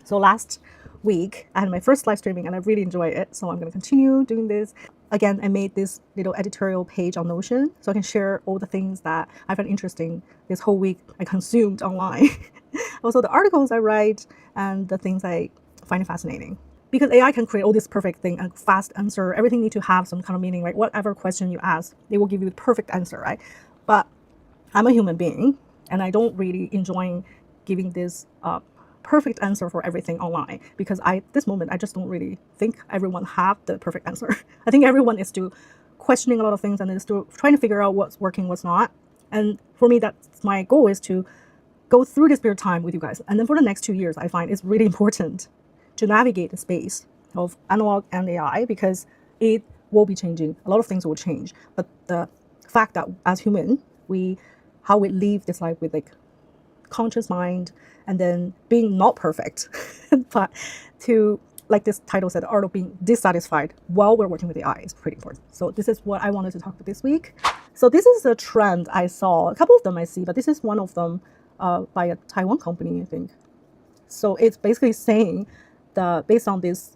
So last week, I had my first live streaming and I really enjoyed it. So I'm going to continue doing this. Again, I made this little editorial page on Notion so I can share all the things that I found interesting this whole week I consumed online. Also the articles I write and the things I find fascinating. Because AI can create all this perfect thing, a fast answer, everything need to have some kind of meaning, right? Whatever question you ask, they will give you the perfect answer, right? But I'm a human being and I don't really enjoy giving this perfect answer for everything online, because this moment I just don't really think everyone have the perfect answer. I think everyone is still questioning a lot of things and is still trying to figure out what's working, what's not. And for me, that's my goal, is to go through this period of time with you guys. And then for the next 2 years, I find it's really important to navigate the space of analog and AI, because it will be changing. A lot of things will change. But the fact that as human, how we live this life with like conscious mind, and then being not perfect, but to, like this title said, the art of being dissatisfied while we're working with AI is pretty important. So this is what I wanted to talk about this week. So this is a trend I saw. A couple of them I see, but this is one of them by a Taiwan company, I think. So it's basically saying that based on this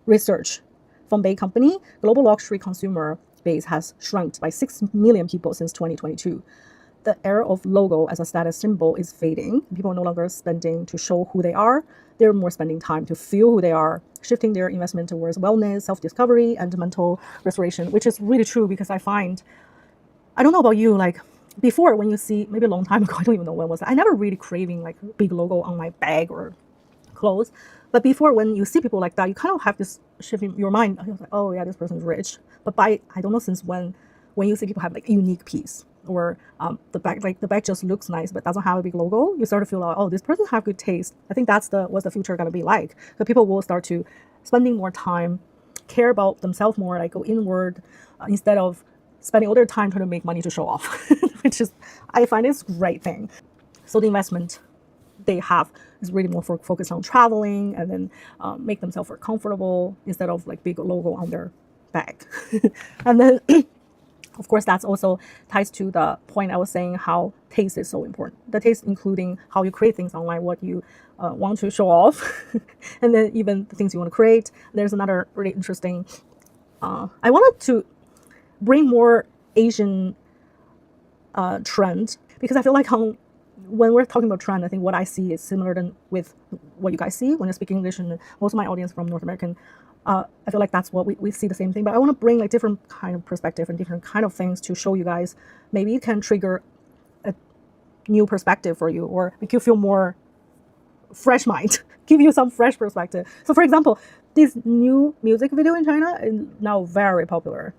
research from Bay Company, global luxury consumer base has shrunk by 6 million people since 2022. The era of logo as a status symbol is fading. People are no longer spending to show who they are. They're more spending time to feel who they are, shifting their investment towards wellness, self-discovery, and mental restoration, which is really true, because I find, I don't know about you, like before, when you see, maybe a long time ago, I don't even know when was it, I never really craving like big logo on my bag or clothes. But before, when you see people like that, you kind of have this shift in your mind. Like, oh yeah, this person's rich. But I don't know since when you see people have like a unique piece, or the bag just looks nice but doesn't have a big logo, you start to feel like, oh, this person have good taste. I think that's what the future going to be like. So people will start to spending more time, care about themselves more, like go inward, instead of spending all their time trying to make money to show off, which is, I find it's a great thing. So the investment they have is really more focused on traveling, and then make themselves feel comfortable instead of like big logo on their bag. And then of course, that's also ties to the point I was saying, how taste is so important. The taste including how you create things online, what you want to show off, and then even the things you want to create. There's another really interesting, I wanted to bring more Asian trend, because I feel like when we're talking about trend, I think what I see is similar than with what you guys see when you speak English, and most of my audience from North American. I feel like that's what we see the same thing, but I want to bring like different kind of perspective and different kind of things to show you guys. Maybe it can trigger a new perspective for you, or make you feel more fresh mind, give you some fresh perspective. So for example, this new music video in China is now very popular.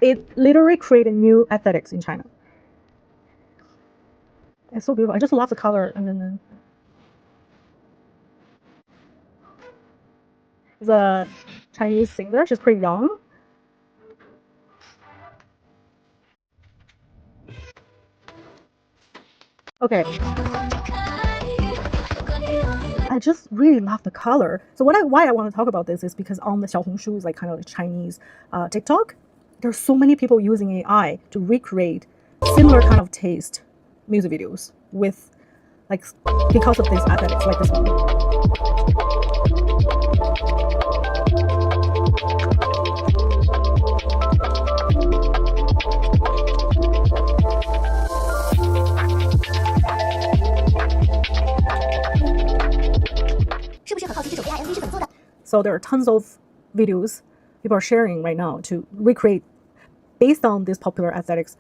It literally created new aesthetics in China. It's so beautiful. I just love the color. And then the Chinese singer, she's pretty young. Okay. I just really love the color. So why I want to talk about this is because on the Xiaohongshu, like kind of Chinese TikTok, there's so many people using AI to recreate similar kind of taste music videos with, like, because of this aesthetics, like this one. So there are tons of videos people are sharing right now to recreate based on this popular aesthetics.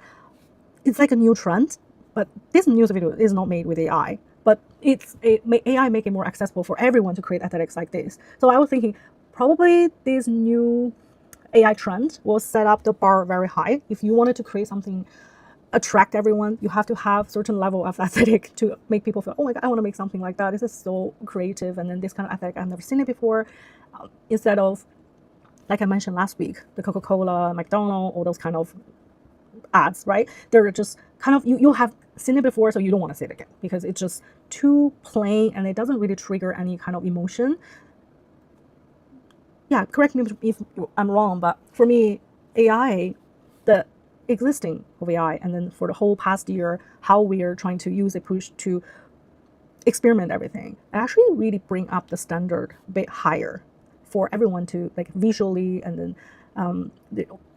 It's like a new trend, but this music video is not made with AI, but AI make it more accessible for everyone to create aesthetics like this. So I was thinking probably this new AI trend will set up the bar very high. If you wanted to create something attract everyone, you have to have certain level of aesthetic to make people feel, oh my god, I want to make something like that. This is so creative, and then this kind of aesthetic, I've never seen it before. Instead of, like I mentioned last week, the Coca-Cola, McDonald's, all those kind of ads, right? They're just kind of, you have seen it before, so you don't want to see it again, because it's just too plain and it doesn't really trigger any kind of emotion. Yeah, correct me if I'm wrong, but for me, AI, the existing of AI, and then for the whole past year, how we are trying to use a push to experiment everything, actually really bring up the standard a bit higher for everyone to like visually, and then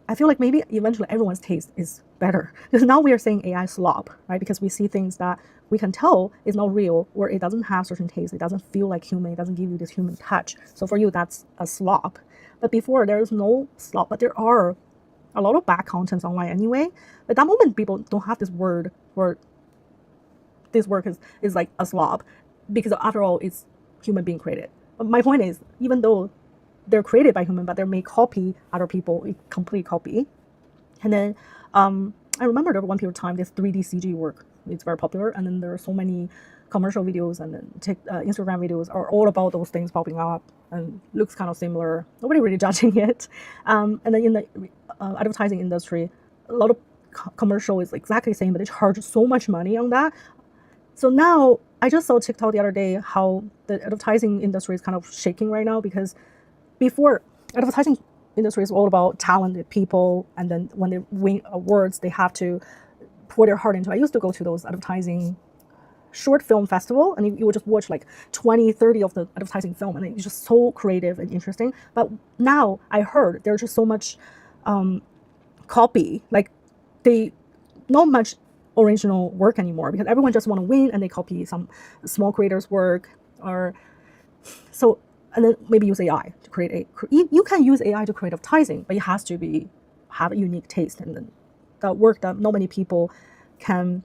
I feel like maybe eventually everyone's taste is better, because now we are saying AI slop, right? Because we see things that we can tell is not real, or it doesn't have certain taste, it doesn't feel like human, it doesn't give you this human touch. So for you, that's a slop. But before, there is no slop, but there are a lot of bad contents online anyway. At that moment, people don't have this word for this work is like a slop, because after all, it's human being created. But my point is, even though they're created by human, but they may copy other people, a complete copy. And then I remember there was one period of time, this 3D CG work, it's very popular, and then there are so many commercial videos and then Instagram videos are all about those things popping up and looks kind of similar. Nobody really judging it. And then in the advertising industry, a lot of commercial is exactly the same, but they charge so much money on that. So now I just saw TikTok the other day how the advertising industry is kind of shaking right now, because before, advertising industry is all about talented people, and then when they win awards, they have to pour their heart into it. I used to go to those advertising short film festival, and you would just watch like 20, 30 of the advertising film, and it's just so creative and interesting. But now I heard there's just so much copy, like they not much original work anymore, because everyone just want to win and they copy some small creators' work, or so. And then maybe use AI to create you can use AI to create advertising, but it has to have a unique taste, and then the work that not many people can,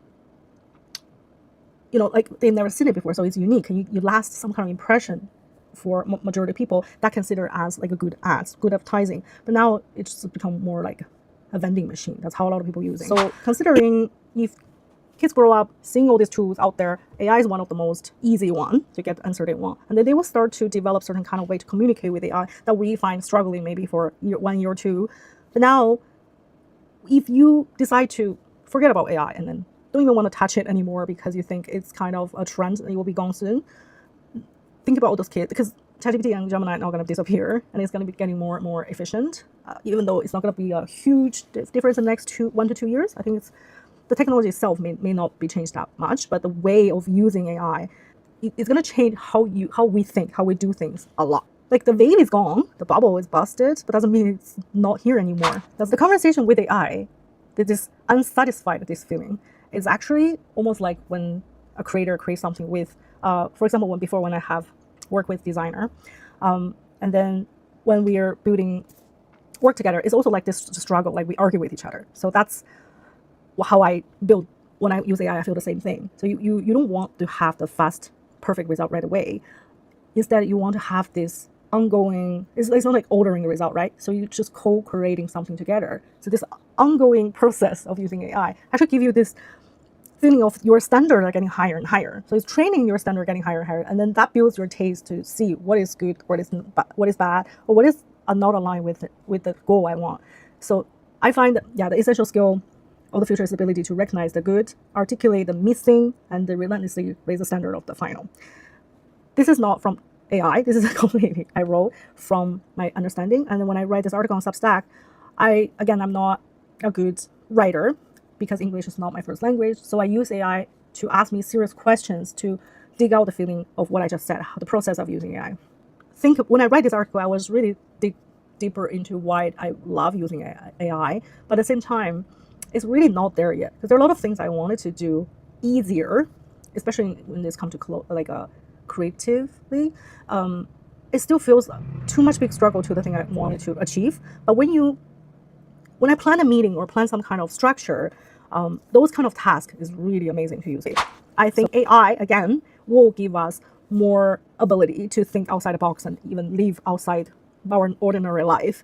like they've never seen it before, so it's unique, and you last some kind of impression for majority of people that consider as like a good ads, good advertising. But now it's just become more like a vending machine. That's how a lot of people use it. So considering if kids grow up seeing all these tools out there, AI is one of the most easy one to get the answer they want. And then they will start to develop certain kind of way to communicate with AI that we find struggling maybe for 1 year or two. But now, if you decide to forget about AI and then don't even want to touch it anymore because you think it's kind of a trend and it will be gone soon, think about all those kids, because ChatGPT and Gemini are not going to disappear, and it's going to be getting more and more efficient, even though it's not going to be a huge difference in the next 1 to 2 years. I think the technology itself may not be changed that much, but the way of using AI is going to change how we think, how we do things a lot. Like the veil is gone, the bubble is busted, but doesn't mean it's not here anymore. That's the conversation with AI, this unsatisfied, this feeling, is actually almost like when a creator creates something with, for example, when I have worked with designer, and then when we are building work together, it's also like this struggle, like we argue with each other. So that's how I build. When I use AI, I feel the same thing. So you don't want to have the fast, perfect result right away. Instead, you want to have this ongoing, it's not like ordering the result, right? So you just co-creating something together. So this ongoing process of using AI actually give you this feeling of your standards are getting higher and higher. So it's training your standard getting higher and higher, and then that builds your taste to see what is good, what is bad, or what is not aligned with the goal I want. So I find that the essential skill of the future is the ability to recognize the good, articulate the missing, and then relentlessly raise the standard of the final. This is not from AI. This is completely I wrote from my understanding. And then when I write this article on Substack, I'm not a good writer because English is not my first language. So I use AI to ask me serious questions to dig out the feeling of what I just said, the process of using AI. When I write this article, I was really deeper into why I love using AI, but at the same time, it's really not there yet, because there are a lot of things I wanted to do easier, especially when this comes to creatively. It still feels too much big struggle to the thing I wanted to achieve. But when I plan a meeting or plan some kind of structure, those kind of tasks is really amazing to use. I think AI again will give us more ability to think outside the box and even live outside our ordinary life.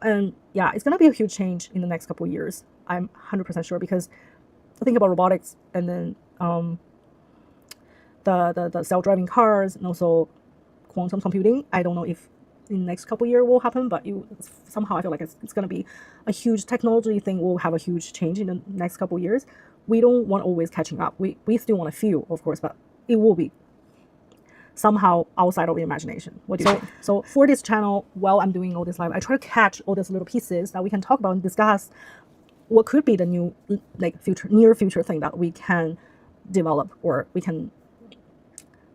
And it's going to be a huge change in the next couple of years. I'm 100% sure, because I think about robotics and then the self-driving cars and also quantum computing. I don't know if in the next couple of years will happen, but somehow I feel like it's going to be a huge technology thing. Will have a huge change in the next couple of years. We don't want always catching up. We still want to feel, of course, but it will be somehow outside of your imagination. What do you think? So for this channel, while I'm doing all this live, I try to catch all these little pieces that we can talk about and discuss what could be the new, near future thing that we can develop, or we can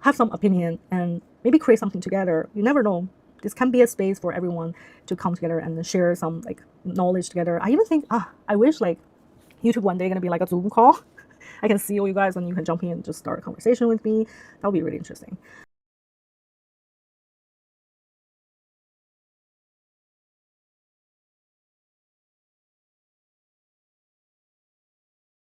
have some opinion and maybe create something together. You never know. This can be a space for everyone to come together and share some like knowledge together. I even think, I wish like YouTube one day gonna be like a Zoom call. I can see all you guys and you can jump in and just start a conversation with me. That would be really interesting.